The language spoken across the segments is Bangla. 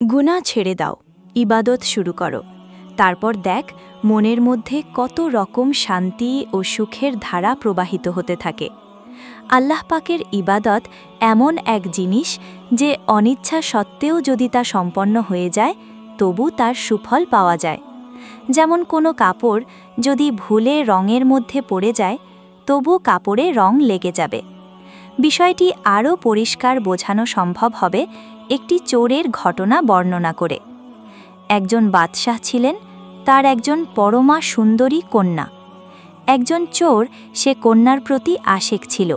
গুনাহ ছেড়ে দাও, ইবাদত শুরু করো। তারপর দেখ মনের মধ্যে কত রকম শান্তি ও সুখের ধারা প্রবাহিত হতে থাকে। আল্লাহ পাকের ইবাদত এমন এক জিনিস যে অনিচ্ছা সত্ত্বেও যদি তা সম্পন্ন হয়ে যায় তবু তার সুফল পাওয়া যায়। যেমন কোনো কাপড় যদি ভুলে রঙের মধ্যে পড়ে যায় তবু কাপড়ে রং লেগে যাবে। বিষয়টি আরও পরিষ্কার বোঝানো সম্ভব হবে একটি চোরের ঘটনা বর্ণনা করে। একজন বাদশাহ ছিলেন, তার একজন পরমা সুন্দরী কন্যা। একজন চোর সে কন্যার প্রতি আশেক ছিল,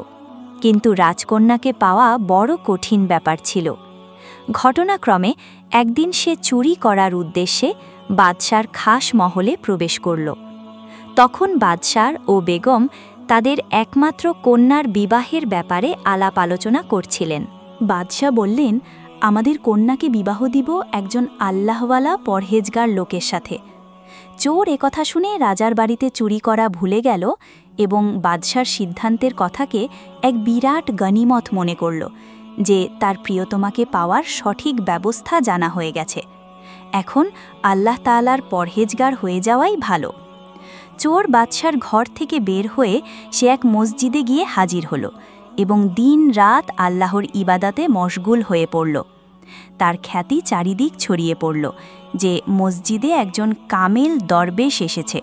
কিন্তু রাজকন্যাকে পাওয়া বড় কঠিন ব্যাপার ছিল। ঘটনাক্রমে একদিন সে চুরি করার উদ্দেশ্যে বাদশার খাস মহলে প্রবেশ করল। তখন বাদশার ও বেগম তাদের একমাত্র কন্যার বিবাহের ব্যাপারে আলাপ আলোচনা করছিলেন। বাদশাহ বললেন, আমাদের কন্যাকে বিবাহ দিব একজন আল্লাহওয়ালা পরহেজগার লোকের সাথে। চোর একথা শুনে রাজার বাড়িতে চুরি করা ভুলে গেল এবং বাদশার সিদ্ধান্তের কথাকে এক বিরাট গনিমত মনে করল যে তার প্রিয়তমাকে পাওয়ার সঠিক ব্যবস্থা জানা হয়ে গেছে। এখন আল্লাহ তাআলার পরহেজগার হয়ে যাওয়াই ভালো। চোর বাদশার ঘর থেকে বের হয়ে সে এক মসজিদে গিয়ে হাজির হল এবং দিন রাত আল্লাহর ইবাদাতে মশগুল হয়ে পড়ল। তার খ্যাতি চারিদিক ছড়িয়ে পড়ল যে মসজিদে একজন কামেল দরবেশ এসেছে।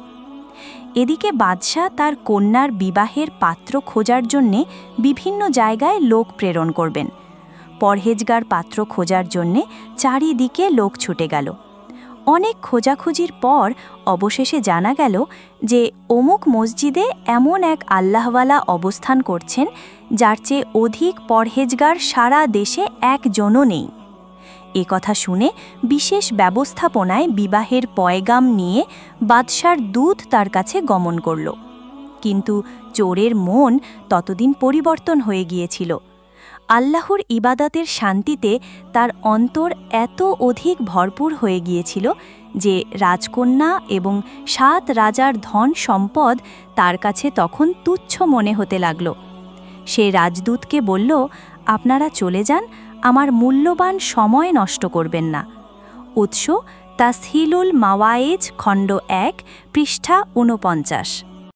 এদিকে বাদশাহ তার কন্যার বিবাহের পাত্র খোঁজার জন্যে বিভিন্ন জায়গায় লোক প্রেরণ করবেন। পরহেজগার পাত্র খোঁজার জন্যে চারিদিকে লোক ছুটে গেল। অনেক খোঁজাখুঁজির পর অবশেষে জানা গেল যে অমুক মসজিদে এমন এক আল্লাহওয়ালা অবস্থান করছেন যার চেয়ে অধিক পরহেজগার সারা দেশে একজনও নেই। এ কথা শুনে বিশেষ ব্যবস্থাপনায় বিবাহের পয়গাম নিয়ে বাদশার দূত তার কাছে গমন করল। কিন্তু চোরের মন ততদিন পরিবর্তন হয়ে গিয়েছিল। আল্লাহর ইবাদতের শান্তিতে তার অন্তর এত অধিক ভরপুর হয়ে গিয়েছিল যে রাজকন্যা এবং 7 রাজার ধন সম্পদ তার কাছে তখন তুচ্ছ মনে হতে লাগল। সে রাজদূতকে বলল, আপনারা চলে যান, আমার মূল্যবান সময় নষ্ট করবেন না। উৎস তাসহিলুল মাওয়ায়েজ খণ্ড 1 পৃষ্ঠা 49।